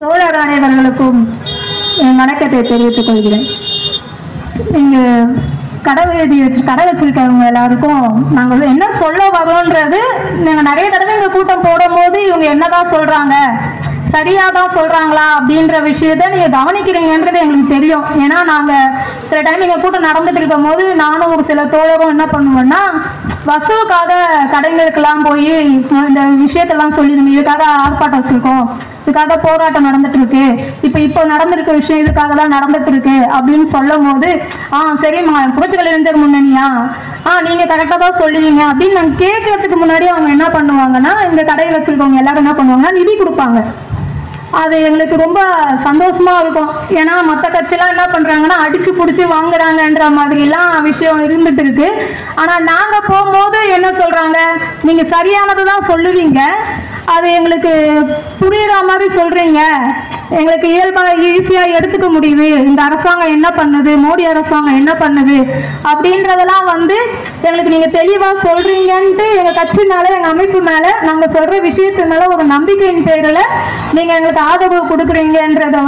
தோழர் அனைவர்களுக்கும் என் வணக்கத்தை தெரிவித்துக் கொள்கிறேன். இங்கு கடை வச்சிருக்கவங்க எல்லாருக்கும் நாங்கள் என்ன சொல்ல வரோன்றது நாங்கள் நிறைய தடவை இங்கே கூட்டம் போடும்போது இவங்க என்னதான் சொல்றாங்க, சரியாதான் சொல்றாங்களா அப்படின்ற விஷயத்த நீங்க கவனிக்கிறீங்கன்றது எங்களுக்கு தெரியும். ஏன்னா நாங்க சில டைம் இங்க கூட்டம் நடந்துட்டு இருக்கும் போது நானும் ஒரு சில தோழரும் என்ன பண்ணுவோம்னா வசூலுக்காக கடைகளுக்கெல்லாம் போய் இந்த விஷயத்தெல்லாம் சொல்லி நம்ம இதுக்காக ஆர்ப்பாட்டம் வச்சிருக்கோம், இதுக்காக போராட்டம் நடந்துட்டு இருக்கு, இப்போ நடந்திருக்க விஷயம் இதுக்காக தான் நடந்துட்டு இருக்கு அப்படின்னு சொல்லும் போது சரிம்மா புரட்சிகள் இளைஞர் முன்னணியா நீங்க கரெக்டா தான் சொல்லுவீங்க அப்படின்னு நாங்க கேட்கறதுக்கு முன்னாடி அவங்க என்ன பண்ணுவாங்கன்னா இந்த கடையை வச்சிருக்கவங்க எல்லாரும் என்ன பண்ணுவாங்கன்னா நிதி கொடுப்பாங்க. அது எங்களுக்கு ரொம்ப சந்தோஷமா இருக்கும். ஏன்னா மற்ற கட்சியெல்லாம் என்ன பண்றாங்கன்னா அடிச்சு பிடிச்சி வாங்குறாங்கன்ற மாதிரிலாம் விஷயம் இருந்துட்டு இருக்கு. ஆனா நாங்க போகும்போது என்ன சொல்றாங்க, நீங்க சரியானதுதான் சொல்லுவீங்க, அது எங்களுக்கு புரியுற மாதிரி சொல்றீங்க, எங்களுக்கு இயல்பா ஈஸியா எடுத்துக்க முடியுது, இந்த அரசாங்கம் என்ன பண்ணுது, மோடி அரசாங்கம் என்ன பண்ணுது அப்படின்றதெல்லாம் எங்களுக்கு நீங்க தெளிவா சொல்றீங்கன்ட்டு எங்க கட்சி மேல எங்க அமைப்பு மேல நாங்க சொல்ற விஷயத்து மேல ஒரு நம்பிக்கையின் பேரில் நீங்க எங்களுக்கு ஆதரவு கொடுக்குறீங்கன்றத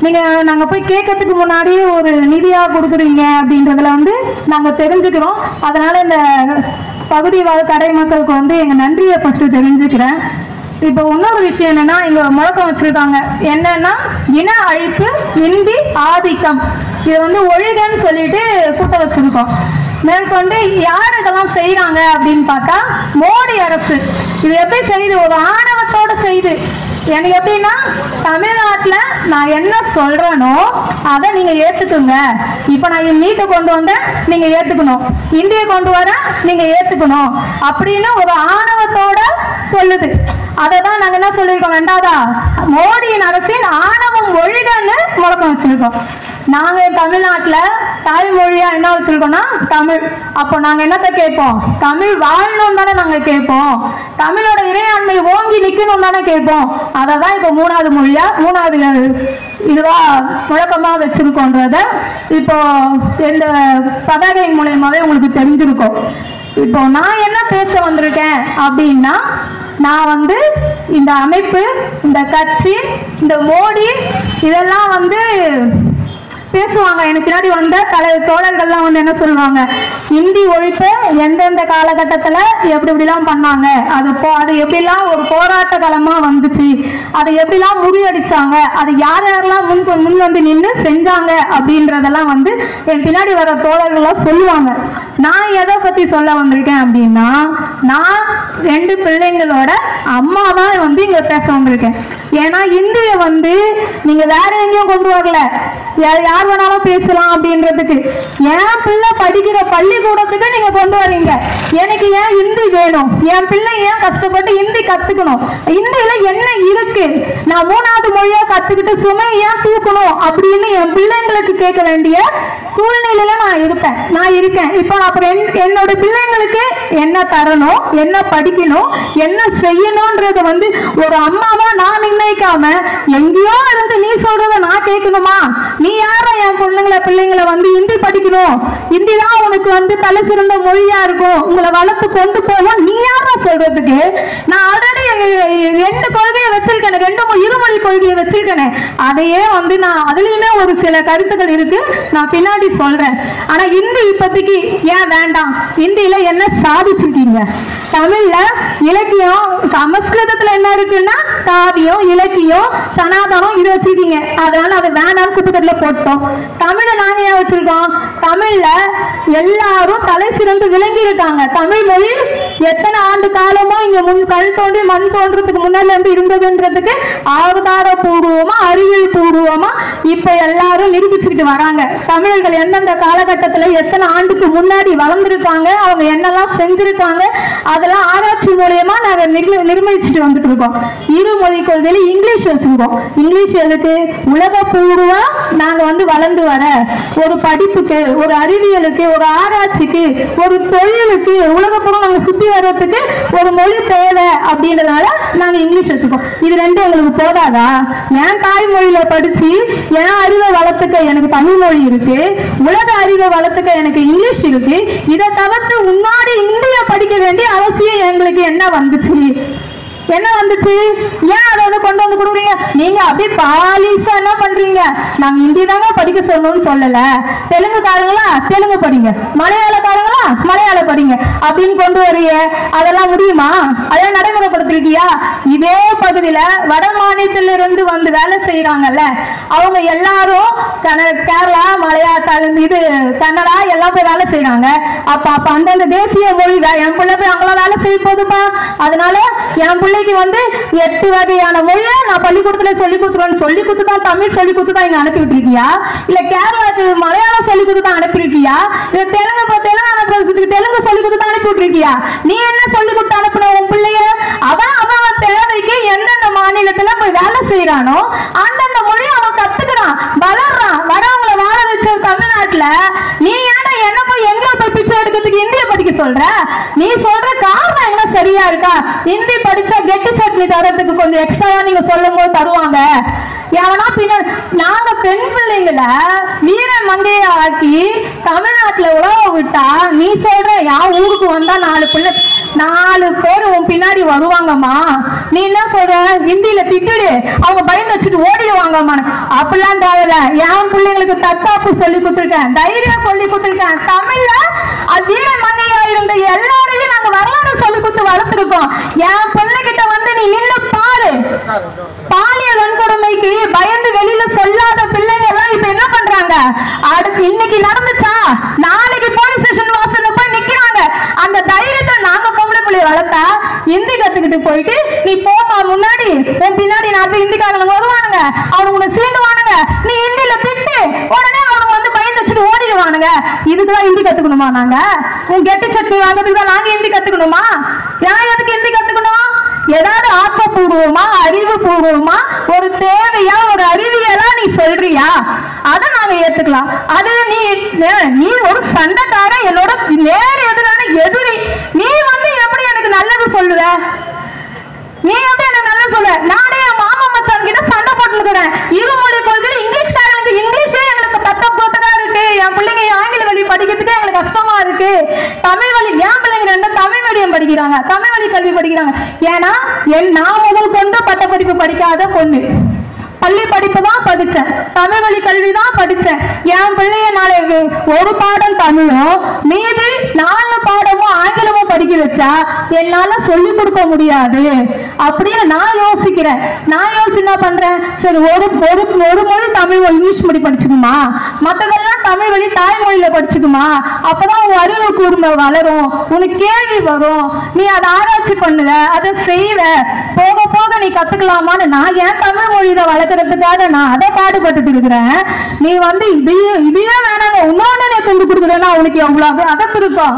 நீங்க நாங்க போய் கேட்கறதுக்கு முன்னாடியே ஒரு நிதியா கொடுக்குறீங்க அப்படின்றதுல நாங்க தெரிஞ்சுக்கிறோம். அதனால இந்த பகுதி வாழ் கடை மக்களுக்கு எங்க நன்றியை ஃபர்ஸ்ட் தெரிஞ்சுக்கிறேன். இப்போ இன்னொரு விஷயம் என்னன்னா இங்க முழக்கம் வச்சிருக்காங்க, என்னன்னா இன அழிப்பு, இந்தி ஆதிக்கம், இது ஒழுகன்னு சொல்லிட்டு கூட்டம் வச்சிருக்கோம். மேற்கொண்டு யார் இதெல்லாம் செய்யறாங்க அப்படின்னு பார்த்தா மோடி அரசு. இது எப்படி செய்யுது, ஒரு ஆணவத்தோட செய்யுது. எனக்கு எப்படின்னா தமிழ்நாட்டில் நான் என்ன சொல்றேனோ அதை நீங்க ஏத்துக்குங்க. இப்ப நான் நீட்டை கொண்டு வந்தேன், நீங்க ஏத்துக்கணும், இந்தியை கொண்டு வரேன், நீங்க ஏத்துக்கணும் அப்படின்னு ஒரு ஆணவத்தோட சொல்லுது. அதை தான் நாங்க என்ன சொல்லியிருக்கோம், வேண்டாதா மோடியின் அரசின் ஆணவம் ஒழிகன்னு முழக்கம் வச்சிருக்கோம். நாங்க தமிழ்நாட்டில் தாய்மொழியா என்ன வச்சிருக்கோம்னா தமிழ். அப்போ நாங்க என்னத்தை கேட்போம், தமிழ் வாழணும் தானே நாங்க கேட்போம், தமிழோட இறையாண்மை ஓங்கி நிக்கணும் தானே கேட்போம். அதை தான் இப்போ மூணாவது மொழியா மூணாவது இதுவா முழக்கமா வச்சிருக்கோன்றத இப்போ இந்த பதாகை மூலயமாவே உங்களுக்கு தெரிஞ்சிருக்கும். இப்போ நான் என்ன பேச வந்திருக்கேன் அப்படின்னா, நான் இந்த அமைப்பு, இந்த கட்சி, இந்த மோடி இதெல்லாம் பேசுவாங்க. எனக்கு பின்னாடி வந்த தோழர்கள்லாம் என்ன சொல்லுவாங்க, இந்தி ஒழிப்பு எந்தெந்த காலகட்டத்தில் எப்படிலாம் பண்ணாங்க, அது எப்படிலாம் ஒரு போராட்ட காலமா வந்துச்சு, அதை எப்படிலாம் முறியடிச்சாங்க, அது யாரெல்லாம் முன் நின்று செஞ்சாங்க அப்படின்றதெல்லாம் என் பின்னாடி வர தோழர்கள்லாம் சொல்லுவாங்க. நான் எதை பத்தி சொல்ல வந்திருக்கேன் அப்படின்னா, நான் 2 பிள்ளைங்களோட அம்மா தான் இங்க பேச வந்திருக்கேன். ஏன்னா இந்திய நீங்க வேற எங்கேயும் கொண்டு வரல, யார் வேணாலும் பேசலாம் அப்படின்றதுக்கு. என் பிள்ளை படிக்கிற பள்ளிக்கூடத்துக்கு நீங்க கொண்டு வரீங்க. எனக்கு ஏன் இந்தி வேணும், என் பிள்ளை ஏன் கஷ்டப்பட்டு இந்தி கத்துக்கணும், இந்தியில என்ன இருக்கு, நான் 3வது மொழியா கத்துக்கிட்டு சுமை ஏன் தூக்கணும் அப்படின்னு என் பிள்ளைங்களுக்கு கேட்க வேண்டிய சூழ்நிலையில நான் இருக்கேன். இப்போ அப்புறம் என்னோட பிள்ளைங்களுக்கு என்ன தரணும், என்ன படிக்கணும், என்ன செய்யணும்ன்றது ஒரு அம்மாவா நான் நிர்ணயிக்காம எங்கேயோ இருந்து நீ சொல்றத நான் கேட்கணுமா? நீ யார என் பிள்ளைங்களை இந்தி படிக்கணும், இந்தி தான் உனக்கு தலை சிறந்த மொழியா இருக்கும், உங்களை வளர்த்து கொண்டு போவோம், நீ யாரா சொல்றதுக்கு? நான் ஆல்ரெடி 2 கொள்கையை வச்சிருக்கேன், 2 இருமொழி கொள்கையை வச்சிருக்கேன். அதையே நான் அதுலயுமே ஒரு சில கருத்துக்கள் இருக்கு, நான் பின்னாடி சொல்றேன். ஆனா இந்தி இப்போதைக்கு ஏன் வேண்டாம்? இந்தியில என்ன சாதிச்சிருக்கீங்க? தமிழ்ல இலக்கியம், சமஸ்கிருதத்துல என்ன இருக்குன்னா காவியம், இலக்கியம், சனாதனம் இது வச்சிருக்கீங்க. அதனால அது வேண்டாம் குப்பத்துல போட்டோம். தமிழ நாங்க ஏன் வச்சிருக்கோம்? தமிழ்ல எல்லாரும் தலை சிறந்து விளங்கி இருக்காங்க. தமிழ் மொழி எத்தனை ஆண்டு காலமோ இங்க கல் தோன்றி மண் தோன்றதுக்கு முன்னாடி இருந்ததுன்றதுக்கு ஆதாரபூர்வமா அறிவியல் பூர்வமா இப்ப எல்லாரும் நிரூபிச்சுக்கிட்டு வராங்க. தமிழர்கள் எந்தெந்த காலகட்டத்துல எத்தனை ஆண்டுக்கு முன்னாடி வளர்ந்துருக்காங்க, அவங்க என்னெல்லாம் செஞ்சிருக்காங்க, அதெல்லாம் ஆராய்ச்சி மூலியமா நாங்க நிர்ணயிச்சுட்டு வந்துட்டு இருக்கோம். இருமொழி கொள்கையில இங்கிலீஷ் வச்சிருக்கோம். இங்கிலீஷ் எதுக்கு? உலக பூர்வமா நாங்க வளர்ந்து வர ஒரு படிப்புக்கு, ஒரு அறிவியலுக்கு, ஒரு ஆராய்ச்சிக்கு, ஒரு தொழிலுக்கு, உலக பூர்வம் நாங்க சுத்தி வர்றதுக்கு ஒரு மொழி தேவை அப்படின்றதுனால நாங்க இங்கிலீஷ் வச்சுக்கோம். இது 2 எங்களுக்கு போதாதா? என் தாய்மொழியில படிச்சு என் அறிவை வளர்த்துக்க எனக்கு தமிழ் மொழி இருக்கு, உலக அறிவை வளர்த்துக்க எனக்கு இங்கிலீஷ் இருக்கு. இதை தவிர்த்து முன்னாடி இந்திய படிக்க வேண்டிய அவசியம் எங்களுக்கு என்ன வந்துச்சு? என்ன வந்துச்சு? ஏன் அதை வந்து கொண்டு வந்து கொடுக்குறீங்க? நீங்க அப்படியே பாலிசா என்ன பண்றீங்க? நாங்க ஹிந்தி தாங்க படிக்க சொல்லணும்னு சொல்லல, தெலுங்குக்காரங்களா தெலுங்கு படிங்க, மலையாளக்காரங்களா மலையாளம் படிங்க அப்படின்னு கொண்டு வரீங்க. அதெல்லாம் முடியுமா? அதெல்லாம் நடைமுறைப்படுத்திருக்கியா? இதே பகுதியில வட மாநிலத்திலிருந்து வந்து வேலை செய்யறாங்கல்ல, அவங்க எல்லாரும் கேரளா, மலையாளம், இது கன்னடா எல்லாம் போய் வேலை செய்யறாங்க. அப்ப அந்தந்த தேசிய மொழி என் பிள்ளை போய் அங்கெல்லாம் வேலை செய்ய போதுப்பா. அதனால என் பிள்ளைக்கு வந்து 8 வகையான மொழியை நான் பள்ளிக்கூடத்துல சொல்லி கொடுத்துருவேன். சொல்லி கொடுத்துதான் தமிழ் சொல்லி கொடுத்துதான் இங்க அனுப்பி விட்டுருக்கியா? இல்ல கேரளாவுக்கு மலையாளம் சொல்லி கொடுத்துதான் அனுப்பியிருக்கியா? இல்ல தெலுங்கானா பிரதேசத்துக்கு தெலுங்கு சொல்லி கொடுத்துதான் அனுப்பி விட்டுருக்கியா? நீ என்ன சொல்லி கொடுத்து அனுப்பின உன் பிள்ளைய? அவன் தேவைக்கு எந்தெந்த மாநிலத்துல போய் வேலை செய்யறானோ அந்தந்த மொழி அவன் கத்துக்கிறான், வளர்றான். வரவங்களை வாழ வச்ச தமிழ்நாட்டுல நீ ஏன்னா என்ன போய் எங்க போய் பிச்சை எடுக்கிறதுக்கு இந்திய படிக்க சொல்ற? நீ சொல்ற காரணம் என்ன சரியா இருக்கா? இந்தி படிச்சா கெட்டி சட்னி தரத்துக்கு கொஞ்சம் எக்ஸ்ட்ரா நீங்க சொல்லும் போது தருவாங்க. எவனா பின்னாடி நாங்க பெண் பிள்ளைங்களை வீர மங்கைய ஆக்கி தமிழ்நாட்டுல உழவ விட்டா நீ சொல்ற என் ஊருக்கு வந்தா 4 பேர் உன் பின்னாடி வருவாங்கம்மா. நீ என்ன சொல்ற? ஹிந்தியில திட்டுடு, அவங்க பயந்து வச்சுட்டு ஓடிடுவாங்கம்மா. அப்படிலாம் தேவையில்ல. என் பிள்ளைங்களுக்கு தற்காப்பு சொல்லி கொடுத்துருக்கேன், தைரியம் சொல்லி கொடுத்துருக்கேன். தமிழ்ல வீர மங்கையா இருந்த எல்லாரையும் நாங்க வரலாறு சொல்லி கொடுத்து வளர்த்துருக்கோம். என் பிள்ளைகிட்ட வந்து நீ நின்று பாரு. பாலியல் வன்கொடுமைக்கு பயந்து வெளியில சொல்லாத பிள்ளைங்க எல்லாம் இப்ப என்ன பண்றாங்க? அடுத்து இன்னைக்கு நடந்துச்சா, நாளைக்கு போலீஸ் ஸ்டேஷன் வாசல்ல போய் நிக்கிறாங்க. அந்த தைரியத்தை நாங்க பொம்பளை பிள்ளைய வளர்த்தா ஹிந்தி கத்துக்கிட்டு போயிட்டு நீ போமா முன்னாடி, உன் பின்னாடி 4 ஹிந்திக்காரங்க வருவானுங்க, அவனுக்கு உன்னை சீண்டுவானுங்க. நீ ஹிந்தியில திட்டு, உடனே அவனுக்கு வந்து பயந்து வச்சுட்டு ஓடிடுவானுங்க. இதுக்குதான் ஹிந்தி கத்துக்கணுமா? நாங்க உன் கெட்டி சட்னி வாங்கிறதுக்கு தான் நாங்க ஹிந்தி கத்துக்கணுமா? ஏன் எதுக்கு ஹிந்தி கத்துக்கணும்? ஏதாவது ஆக்கப்பூர்வமா அறிவுபூர்வமா ஒரு தேவையா ஒரு அறிவியலா நீ சொல்றியா? அதை நாங்க ஏத்துக்கலாம். அது நீ ஒரு சண்டைக்கார, என்னோட நேர் எதிரான எதிரி. நீ வந்து எப்படி எனக்கு நல்லது சொல்லுவ? நீ எப்படி எனக்கு நல்லது சொல்லுவ? நானே என் மாமா மச்சான் கிட்ட சண்டை போட்டுக்கிறேன். இருமொழி கொள்கை இங்கிலீஷ்காரனுக்கு இங்கிலீஷே எங்களுக்கு தத்தா இருக்கு. என் பிள்ளைங்க ஆங்கில வழி படிக்கிறதுக்கு எங்களுக்கு கஷ்டமா இருக்கு. தமிழ் வழி என் பிள்ளைங்க 2 தமிழ் மீடியம் படிக்கிறாங்க, தமிழ் வழி கல்வி படிக்கிறாங்க. ஏன்னா நான் முதல் கொண்டு பட்ட படிப்பு படிக்காத பொண்ணு, பள்ளி படிப்பு தான் படிச்சேன், தமிழ் வழி கல்வி தான் படிச்சேன். என் பிள்ளைய நாளைக்கு ஒரு பாடம் தமிழும் மீதி 4 பாடமும் ஆங்கிலமும் படிக்க வச்சா என்னால சொல்லிக் கொடுக்க முடியாது அப்படின்னு நான் யோசிக்கிறேன். நான் என்ன பண்றேன்? சரி, ஒரு மொழி தமிழ் இங்கிலீஷ் மொழி படிச்சுக்குமா, மற்றதெல்லாம் தமிழ் வழி தாய்மொழியில படிச்சுக்குமா. அப்பதான் உன் அறிவு கூர்மை வளரும், உனக்கு கேள்வி வரும், நீ அதை ஆராய்ச்சி பண்ணுவ, அதை செய்வ, போக போக நீ கத்துக்கலாமான்னு நான் ஏன் தமிழ் மொழியில வளர்க்கறதுக்காக நான் அதை பாடுபட்டு இருக்கிறேன். நீ வந்து இதையே வேணாங்க, இன்னொன்னு துண்டு கொடுக்குறேன்னா உனக்கு எவ்வளவு அதத்து இருக்கும்.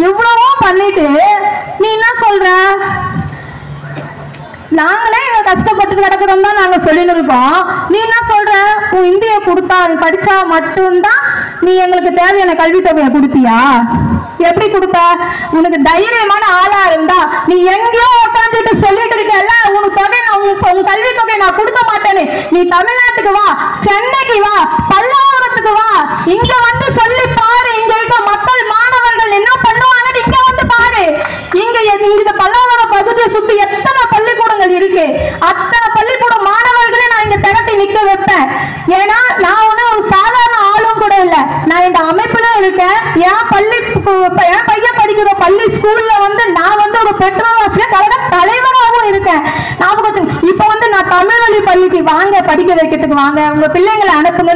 இவ்வளவோ பண்ணிட்டு நீ என்ன சொல்ற? நாங்களே எங்க கஷ்டப்பட்டு கிடக்கிறோம் தான் நாங்க சொல்லிட்டு இருக்கோம். நீ என்ன சொல்ற? உன் இந்திய கொடுத்தா படிச்சா மட்டும்தான் நீ எங்களுக்கு தேவையான கல்வித்தொகையை கொடுப்பியா? எப்படி கொடுப்ப? உனக்கு தைரியமான ஆளா இருந்தா நீ எங்கேயோ உட்காந்துட்டு சொல்லிட்டு இருக்கல, உனக்கு தொகை உன் கல்வி தொகை நான் கொடுக்க மாட்டேன்னு. நீ தமிழ்நாட்டுக்கு வா, சென்னைக்கு வா, பல்லாவரத்துக்கு வா, இங்க வந்து சொல்லி பாரு. இங்க இருக்க மக்கள் மாணவர்கள் என்ன பண்ணுவாங்கன்னு இங்க வந்து பாரு. இங்க பல்லாவரம் பகுதியை சுத்தி எத்தனை பள்ளிக்கூடங்கள் இருக்கு, அத்தனை பள்ளிக்கூட மாணவர்களே நான் இங்க திரட்டி நிக்க வைப்பேன். ஏன்னா நான் ஒண்ணு ஒரு சாதாரண ஆளும் கூட இல்ல, நான் இந்த அமைப்புல இருக்கேன். என் பையன் படிக்கிற பள்ளி ஸ்கூல்ல வந்து நான் வந்து ஒரு பெற்றோராசிரியர் கழக தலைவராகவும் இருக்கேன். இப்ப வந்து நான் தமிழ் வழி பள்ளிக்கு வாங்க, படிக்க வைக்கிறதுக்கு வாங்க, உங்க பிள்ளைங்களை அனுப்புங்க,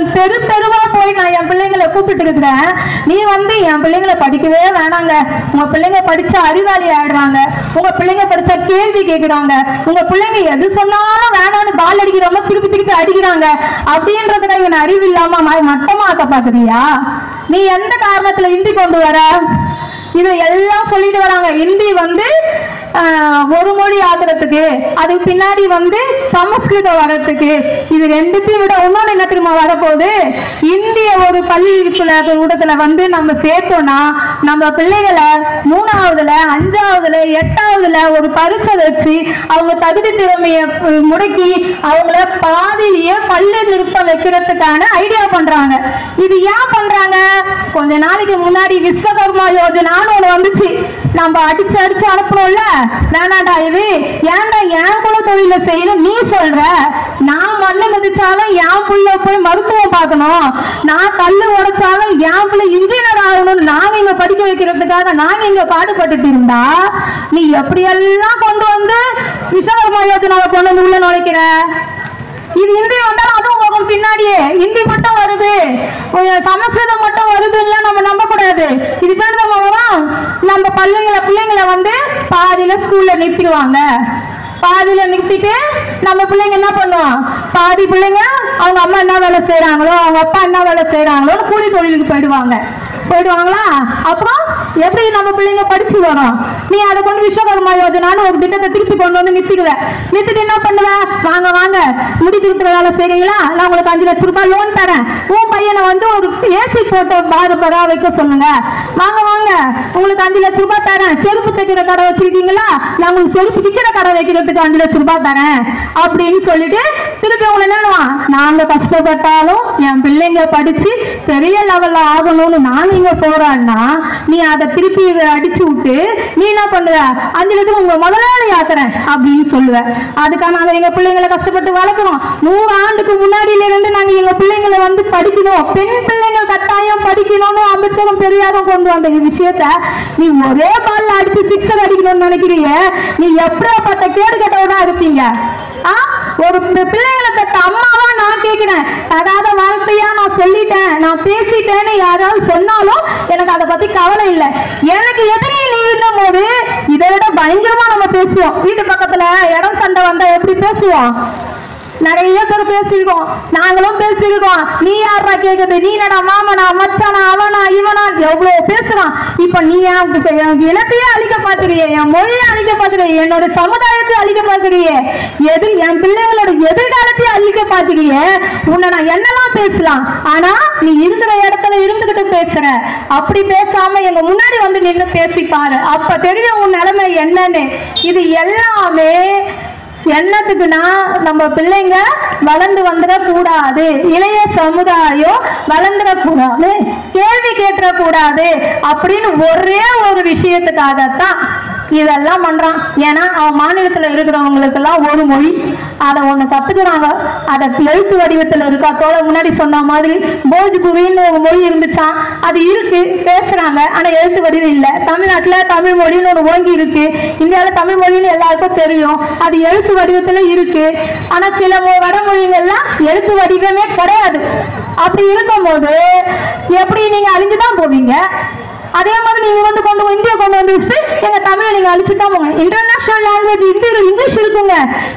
தெருவா போய் நான் என் பிள்ளைங்களை கூப்பிட்டு இருக்கிறேன். நீ வந்து என் பிள்ளைங்களை படிக்கவே வேணாங்க, உங்க பிள்ளைங்க படிச்சா அறிவாளி ஆயிடுறாங்க, உங்க பிள்ளைங்க படிச்சா கேள்வி கேட்கிறாங்க, உங்க பிள்ளைங்க எது சொன்னாலும் வேணான்னு பால் அடிக்கிறவங்க திருப்பி அடிக்கிறாங்க அப்படின்றதுக்கு இவன் அறிவு இல்லாம மட்டமாக்க பாக்குறியா? நீ எந்த காரணத்துல ஹிந்தி கொண்டு வர? இது எல்லாம் சொல்லிட்டு வராங்க. ஹிந்தி வந்து ஒரு மொழி ஆகிறதுக்கு, அதுக்கு பின்னாடி வந்து சமஸ்கிருதம் வர்றதுக்கு. இது ரெண்டுத்தையும் விட இன்னொன்னு என்ன தெரியுமா வரப்போகுது? இந்திய ஒரு பள்ளிக்கூடத்துல வந்து நம்ம சேர்த்தோம்னா நம்ம பிள்ளைகளை 3ஆவதுல 5ஆவதுல 8ஆவதுல ஒரு பரீட்சை வச்சு அவங்க தகுதி திறமையை முடக்கி அவங்கள பாதியிலேயே பள்ளி நிறுத்தம் வைக்கிறதுக்கான ஐடியா பண்றாங்க. இது ஏன் பண்றாங்க? கொஞ்ச நாளைக்கு முன்னாடி விஸ்வகர்மா யோஜனான்னு ஒண்ணு வந்துச்சு, நம்ம அடிச்சு அனுப்பணும்ல. வேணாடா இது ஏன்டா என் குல தொழில செய்யணும் நீ சொல்ற? நான் மண்ணு மிதிச்சாலும் என் புள்ள போய் மருத்துவம் பார்க்கணும், நான் கல்லு உடைச்சாலும் என் புள்ள இன்ஜினியர் ஆகணும், நாங்க இங்க படிக்க வைக்கிறதுக்காக நாங்க இங்க பாடுபட்டு இருந்தா நீ எப்படியெல்லாம் கொண்டு வந்து விஸ்வகர்மா யோஜனாவை கொண்டு வந்து உள்ள நுழைக்கிற? இது இந்தி வந்தாலும் அதுவும் போகும் பின்னாடியே. இந்தி மட்டும் வருது, சமஸ்கிருதம் மட்டும் வருது இல்ல நம்ம நம்ப கூடாது. இது பேர் நம்ம பிள்ளைங்களை வந்து பாதியில ஸ்கூல்ல நிறுத்திடுவாங்க. பாதியில நிறுத்திட்டு நம்ம பிள்ளைங்க என்ன பண்ணுவோம், பாதி பிள்ளைங்க அவங்க அம்மா என்ன வேலை செய்யறாங்களோ அவங்க அப்பா என்ன வேலை செய்யறாங்களோன்னு கூலி தொழிலுக்கு போயிடுவாங்களா? அப்புறம் எப்படி நம்ம பிள்ளைங்க படிச்சு வரும்? நீ அதை கொண்டு விஸ்வகர்மா யோஜனான்னு ஒரு திட்டத்தை திருப்பி கொண்டு வந்து நிறுத்திட்டு என்ன பண்ணுவ, வாங்க வாங்க முடி திருத்துற வேலை செய்றீங்களா, நான் உங்களுக்கு 5 லட்சம் ரூபாய் லோன் தரேன், உன் பையனை வந்து ஒரு ஏசி போட்டு பாதுகாப்பா வைக்க சொல்லுங்க, வாங்க வாங்க உங்களுக்கு 5 லட்சம் ரூபாய் தரேன், செருப்பு தைக்கிற கடை வச்சிருக்கீங்களா, நான் உங்களுக்கு செருப்பு விற்கிற கடை வைக்கிறதுக்கு 5 லட்சம் ரூபாய் தரேன் அப்படின்னு சொல்லிட்டு திருப்பி உங்களை என்னடுவான், நாங்க கஷ்டப்பட்டாலும் என் பிள்ளைங்க படிச்சு பெரிய லெவல்ல ஆகணும்னு நாங்க இங்க போறான்னா நீ அதை திருப்பி அடிச்சு விட்டு நீ என்ன பண்ணுவ, 5 லட்சம் உங்க முதலாளி ஆக்குறேன் அப்படின்னு சொல்லுவ. அதுக்காக நாங்க எங்க பிள்ளைங்களை கஷ்டப்பட்டு வளர்க்கிறோம். 100 ஆண்டுக்கு முன்னாடியில இருந்து நாங்க எங்க பிள்ளைங்களை வந்து படிக்கணும், பெண் பிள்ளைங்கள் கட்டாயம் படிக்கணும்னு அம்பேத்கரும் பெரியாரும் கொண்டு வந்த விஷயத்த நீ ஒரே பால்ல அடிச்சு 6 அடிக்கணும்னு நினைக்கிறீங்க. நீ எப்படிப்பட்ட கேடு கட்டவனா இருப்பீங்க? ஒரு பிள்ளைங்களை பெற்ற அம்மாவா நான் கேட்கிறேன், தகாத வார்த்தையா நான் சொல்லிட்டேன், நான் பேசிட்டேன்னு யாராவது சொன்னாலும் எனக்கு அதை பத்தி கவலை இல்லை. எனக்கு எதிரே நீ இருக்கும் போது இதை விட பயங்கரமா நம்ம பேசுவோம். வீட்டு பக்கத்துல இடம் சண்டை வந்தா எப்படி பேசுவோம்? நிறைய பேர் பேசிருக்கோம், நாங்களும் பேசிருக்கோம். நீ யாரா கேக்குது, நீ என்னடா மாமனா மச்சானா அவனா இவனா எவ்வளவு பேசுறான். இப்ப நீ என் இனத்தையே அழிக்க பாத்துக்கிறிய, என் மொழியை அழிக்க பாத்துக்கிறிய, என்னோட சமுதாயத்தை அழிக்க பாத்துக்கிறிய, என் பிள்ளைங்களோட எதிர்காலத்தையே அழிக்க பாத்துக்கிறிய. உன்னை நான் என்னெல்லாம் பேசலாம், ஆனா நீ இருக்கிற இடத்துல இருந்துகிட்டு பேசுற. அப்படி பேசாம எங்க முன்னாடி வந்து நின்று பேசிப்பாரு, அப்ப தெரியும் உன் நிலைமை என்னன்னு. இது எல்லாமே என்னத்துக்குன்னா நம்ம பிள்ளைங்க வளர்ந்து வந்துடக்கூடாது, இளைய சமுதாயம் வளர்ந்துடக்கூடாது, கேள்வி கேட்டக்கூடாது அப்படின்னு ஒரே ஒரு விஷயத்துக்காகத்தான் இதெல்லாம் பண்றான். ஏன்னா அவன் மாநிலத்துல இருக்கிறவங்களுக்கு எல்லாம் ஒரு மொழி, அதை ஒண்ணு கத்துக்கிறாங்க, அதை எழுத்து வடிவத்துல இருக்கா. தோட முன்னாடி சொன்ன மாதிரி போஜ்புரின்னு ஒரு மொழி இருந்துச்சான், அது இருக்கு பேசுறாங்க, ஆனா எழுத்து வடிவம் இல்லை. தமிழ்நாட்டுல தமிழ் மொழின்னு ஒரு ஓங்கி இருக்கு, இந்தியாவில தமிழ் மொழின்னு எல்லாருக்கும் தெரியும், அது எழுத்து வடிவத்துல இருக்கு. ஆனா சில வடமொழிகள்லாம் எழுத்து வடிவமே கிடையாது. அப்படி இருக்கும்போது எப்படி நீங்க அழிஞ்சுதான் போவீங்க? அதே மாதிரி நீங்க வந்து இந்தியா கொண்டு வந்து வச்சுட்டு எங்க தமிழை நீங்க அழிச்சுட்டா போங்க. இன்டர்நேஷனல் லாங்குவேஜ் இங்கிலீஷ் இருக்குங்க,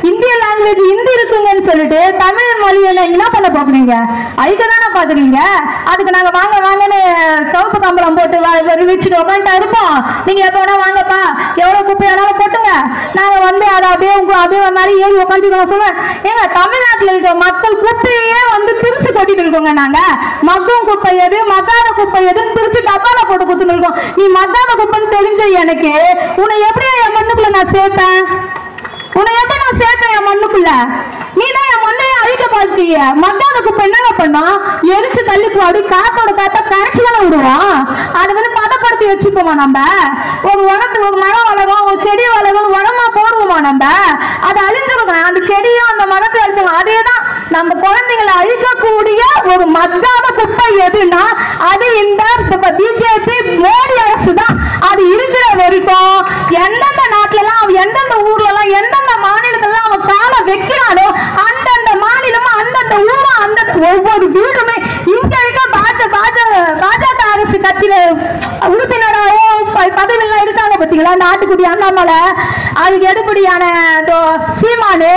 இந்திய லாங்குவேஜ் ஹிந்தி இருக்குங்கன்னு சொல்லிட்டு தமிழ் மொழியை என்ன பண்ண பாக்குறீங்க? அழிக்க தானே பாக்குறீங்க. அதுக்கு நாங்க வாங்க வாங்கன்னு சவுப்பு கம்பளம் போட்டு வச்சுட்டு உட்காந்துட்டா இருப்போம். நீங்க எப்ப வேணா வாங்கப்பா, எவ்வளவு குப்பை வேணாலும் போட்டுங்க, நாங்க வந்து அதை அப்படியே மாதிரி ஏறி உட்காந்துக்கணும் சொல்லுவேன். ஏங்க தமிழ்நாட்டில் இருக்க மக்கள் குப்பையே வந்து பிரிச்சு கொட்டிட்டு இருக்கோங்க. நாங்க மக்கும் குப்பை எது மக்காத குப்பை எதுன்னு பிரிச்சு டப்பால போட்டு குத்துன்னு இருக்கோம். நீ மக்காத குப்பைன்னு தெரிஞ்ச எனக்கு உன்னை எப்படி என் மண்ணுக்குள்ள நான் சேர்ப்பேன்? உன்னை எப்படி நான் சேர்ப்பேன் என் மண்ணுக்குள்ள? நீ தான் என் மண்ணையே அழிக்க பார்த்திய. மக்காத குப்பை என்னங்க பண்ணோம், எரிச்சு தள்ளி போடு, காத்தோட காத்த கரைச்சி தானே விடுவோம். அதை வந்து பதப்படுத்தி வச்சுப்போமா? நம்ம ஒரு உரத்துக்கு ஒரு மரம் வளரும், ஒரு செடி வளரும், உரமா போடுவோமா? நம்ம அதை அழிஞ்சிருக்கோம், அந்த செடியும் அந்த மரத்தை அழிச்சிருக்கோம். அதேதான் நம்ம குழந்தைங்களை அழிக்கக்கூடிய ஒரு மக்காத குப்பை எதுன்னா அது இந்த பிஜேபி மோடி அரசு தான். அது இருக்கிற வரைக்கும் எந்தெந்த நாட்டுல எல்லாம் எந்தெந்த ஊர்ல எல்லாம் எந்தெந்த மாநிலத்துல அவன் காலை வைக்கிறானோ அந்தந்த மாநிலமும் அந்தந்த ஊரும் அந்த ஒவ்வொரு வீடுமே இங்க இருக்க பாஜக அரசு கட்சியில உறுப்பினராகவோ பதவியெல்லாம் இருக்காங்க பாத்தீங்களா? நாட்டுக்குடி அண்ணாமலை, அதுக்கு எடுபடியான சீமானு,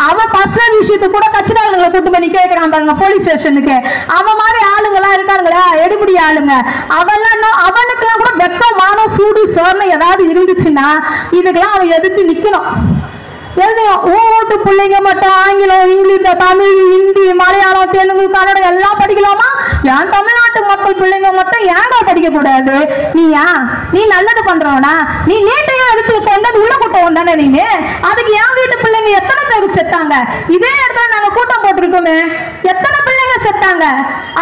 அவன் பர்சனல் விஷயத்துக்கு கூட கட்சிக்காரங்களை கூட்டு பண்ணி கேட்கிறான் பாருங்க போலீஸ் ஸ்டேஷனுக்கு. அவன் மாதிரி ஆளுங்களா இருக்காங்களா எடுபடி ஆளுங்க, அவனுக்கெல்லாம் கூட வெக்கம் மானம் சூடு சோர்ணம் ஏதாவது இருந்துச்சுன்னா இதுக்கெல்லாம் அவன் எதிர்த்து நிக்கணும். வீட்டு பிள்ளைங்க மட்டும் ஆங்கிலம் இங்கிலீஷ் தமிழ் ஹிந்தி மலையாளம் தெலுங்கு கன்னடம் எல்லாம் படிக்கலாமா? ஏன் தமிழ்நாட்டு மக்கள் பிள்ளைங்க மட்டும் ஏன்டா படிக்க கூடாது? நீ நல்லது பண்றவனா? நீ நீட்டையும் எடுத்து கொண்டு உள்ள கூட்டம் தானே நீங்க. அதுக்கு என் வீட்டு பிள்ளைங்க எத்தனை பேர் செத்தாங்க? இதே இடத்துல நாங்க கூட்டம் போட்டிருக்கோமே, எத்தனை பிள்ளைங்க செத்தாங்க?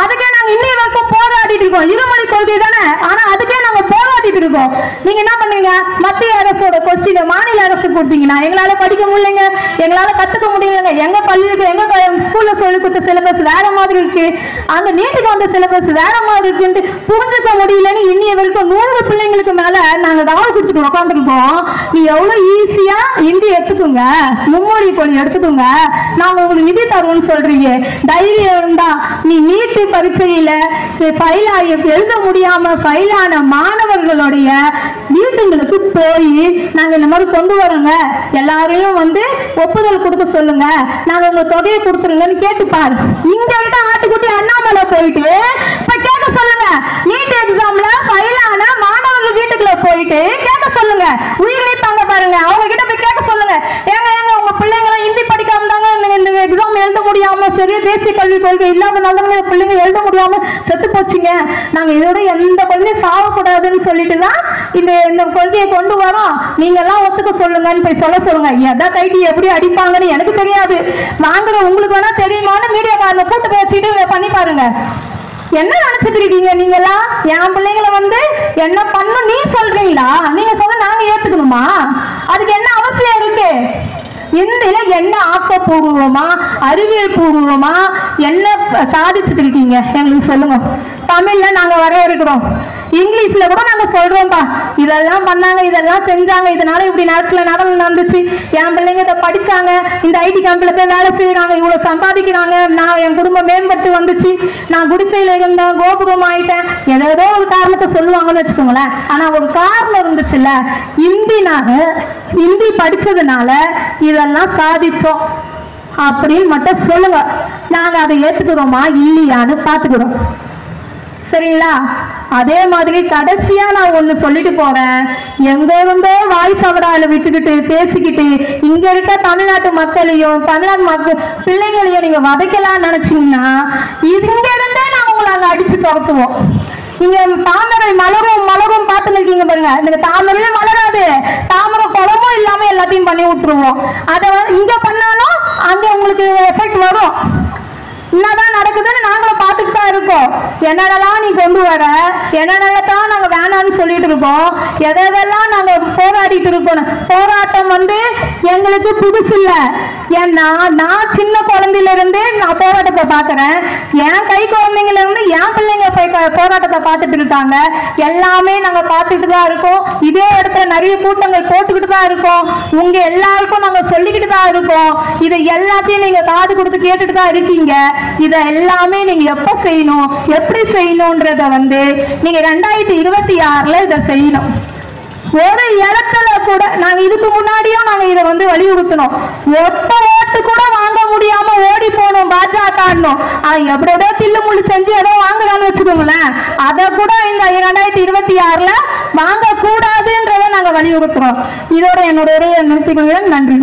அதுக்கே நாங்க இன்னைய வரைக்கும் போராடிட்டு இருக்கோம். இருமொழி கொள்கை தானே, ஆனா அதுக்கே நாங்க போராடிட்டு இருக்கோம். இருக்கோம். நீங்க என்ன பண்ணுவீங்க? மத்திய அரசோட கொஸ்டின் மாநில அரசு கொடுத்தீங்கன்னா எங்களால படிக்க முடியலைங்க, எங்களால கத்துக்க முடியலைங்க, எங்க பள்ளிக்கு எங்க ஸ்கூல்ல சொல்லி கொடுத்த சிலபஸ் வேற மாதிரி இருக்கு, அங்க நீட்டுக்கு வந்த சிலபஸ் வேற மாதிரி இருக்குன்னு புரிஞ்சுக்க முடியலன்னு இன்னைய வரைக்கும் 100 பிள்ளைங்களுக்கு மேல நாங்க கவனம் கொடுத்துட்டு உட்காந்துருக்கோம். நீ எவ்வளவு ஈஸியா ஹிந்தி எடுத்துக்கோங்க, மும்மொழி கொழி எடுத்துக்கோங்க, நாங்க உங்களுக்கு நிதி தருவோம்னு சொல்றீங்க. தைரியம் இருந்தா நீ நீட்டு பரீட்சையில எழுத முடியாம ஃபைலான மாணவர்களுடைய வீட்டுங்களுக்கு போய் நாங்க இந்த மாதிரி கொண்டு வரோங்க, எல்லாரையும் ஒப்புதல் கொடுக்க சொல்லுங்க, நாங்க உங்க தொகையை கொடுத்துருங்கன்னு கேட்டுப்பாரு. இங்க இருக்க ஆட்டுக்குட்டி அண்ணாமலை போயிட்டு கேட்க சொல்லுங்க. நீட் எக்ஸாம்ல ஃபைலான மாணவர்கள் வீட்டுக்குள்ள போயிட்டு கேட்க சொல்லுங்க. உயிரை தாங்க பாருங்க, அவங்க கிட்ட போய் கேட்க சொல்லுங்க. ஏங்க உங்க பிள்ளைங்களை ஹிந்தி படிக்காம தாங்க இந்த எக்ஸாம் எழுத முடியாம, சரி தேசிய கல்விக் கொள்கை இல்லாதனால பிள்ளைங்க எழுத முடியாம செத்து போச்சுங்க, நாங்க இதோட எந்த குழந்தையும் சாகக்கூடாதுன்னு சொல்லிட்டு தான் இந்த கொள்கையை கொண்டு வரோம், நீங்க எல்லாம் ஒத்துக்க சொல்லுங்கன்னு போய் சொல்ல சொல்லுங்க. எதா கைட்டி எப்படி அடிப்பாங்கன்னு எனக்கு தெரியாது, வாங்குற உங்களுக்கு வேணா தெரியுமான்னு மீடியாக்காரனை கூட்டு போய் வச்சுட்டு பண்ணி பாருங்க. என்ன நினைச்சிட்டு இருக்கீங்க நீங்களா? என் பிள்ளைங்களை என்ன பண்ணும் நீ சொல்றீங்களா? நீங்க சொல்ல நாங்க ஏத்துக்கணுமா? அதுக்கு என்ன அவசியம் இருக்கு? இந்தியில என்ன ஆக்கப்பூர்வமா அறிவியல் பூர்வமா என்ன சாதிச்சுட்டு இருக்கீங்க எங்களுக்கு சொல்லுங்க. தமிழ்ல நாங்க வரவேற்கிறோம், இங்கிலீஷ்ல கூட நாங்க சொல்றோம்பா, இதெல்லாம் பண்ணாங்க, இதெல்லாம் செஞ்சாங்க, இதனால இப்படி நடந்துச்சு, என் பிள்ளைங்க இதை படிச்சாங்க, இந்த ஐடி கம்பெனில போய் வேலை செய்யறாங்க, இவ்வளவு சம்பாதிக்கிறாங்க, நான் என் குடும்பம் மேம்பட்டு வந்துச்சு, நான் குடிசையில இருந்தேன், கோபுரம் ஆயிட்டேன், ஏதோ ஒரு காரணத்தை சொல்லுவாங்கன்னு வச்சுக்கோங்களேன். ஆனா ஒரு காரணம் இருந்துச்சுல்ல, ஹிந்தி படிச்சதுனால இதெல்லாம் சாதிச்சோம் அப்படின்னு மட்டும் சொல்லுங்க. நாங்க அதை ஏத்துக்கிறோமா இல்லையான்னு பாத்துக்கிறோம். சரிங்களா? அதே மாதிரி கடைசியா நான் ஒண்ணு சொல்லிட்டு போறேன். எங்க இருந்தோ வாய் சவடால விட்டுக்கிட்டு பேசிக்கிட்டு இங்க இருக்க தமிழ்நாட்டு மக்களையும் தமிழ்நாட்டு பிள்ளைங்களையும் நீங்க வதைக்கலாம் நினைச்சீங்கன்னா இங்க இருந்தே நான் உங்களை அங்க அடிச்சு துரத்துவோம். நீங்க தாமரை மலரும் பார்த்துன்னு இருக்கீங்க பாருங்க, இந்த தாமரையே மலராது, தாமரை குளமும் இல்லாம எல்லாத்தையும் பண்ணி விட்டுருவோம். அதை இங்க பண்ணாலும் அங்க உங்களுக்கு எஃபெக்ட் வரும். என்னதான் நடக்குதுன்னு நாங்களும் பார்த்துட்டு தான் இருக்கோம். என்னென்னலாம் நீ கொண்டு வர, என்னென்னதான் நாங்க வேணான்னு சொல்லிட்டு இருக்கோம், எதெல்லாம் நாங்க போராடிட்டு இருக்கோம். போராட்டம் எங்களுக்கு புதுசு இல்லை. ஏன்னா நான் சின்ன குழந்தையில இருந்து நான் போராட்டத்தை பார்க்கிறேன். என் கை குழந்தைங்கள இருந்து என் பிள்ளைங்க போராட்டத்தை பார்த்துட்டு இருக்காங்க. எல்லாமே நாங்க பார்த்துட்டு தான் இருக்கோம். இதே இடத்துல நிறைய கூட்டங்கள் போட்டுக்கிட்டு தான் இருக்கோம். உங்க எல்லாருக்கும் நாங்க சொல்லிக்கிட்டு தான் இருக்கோம். இதை எல்லாத்தையும் நீங்க காது கொடுத்து கேட்டுட்டு தான் இருக்கீங்க. இதை எல்லாமே நீங்க எப்ப செய்யணும், எப்படி செய்யணும்ன்றத நீங்க 2026ல இதை செய்யணும். ஒரு இடத்துல கூட நாங்க இதுக்கு முன்னாடியும் நாங்க இதை வலியுறுத்தணும். ஒத்த ஓட்டு கூட வாங்க முடியாம ஓடி போனோம் பாஜக. எப்படியோ தில்லு முள்ளு செஞ்சு ஏதோ வாங்கலாம்னு வச்சுக்கோங்களேன். அதை கூட இந்த 2026ல வாங்க கூடாதுன்றத நாங்க வலியுறுத்துறோம். இதோட என்னோட நிறுத்திக் கொள்கிறேன். நன்றி.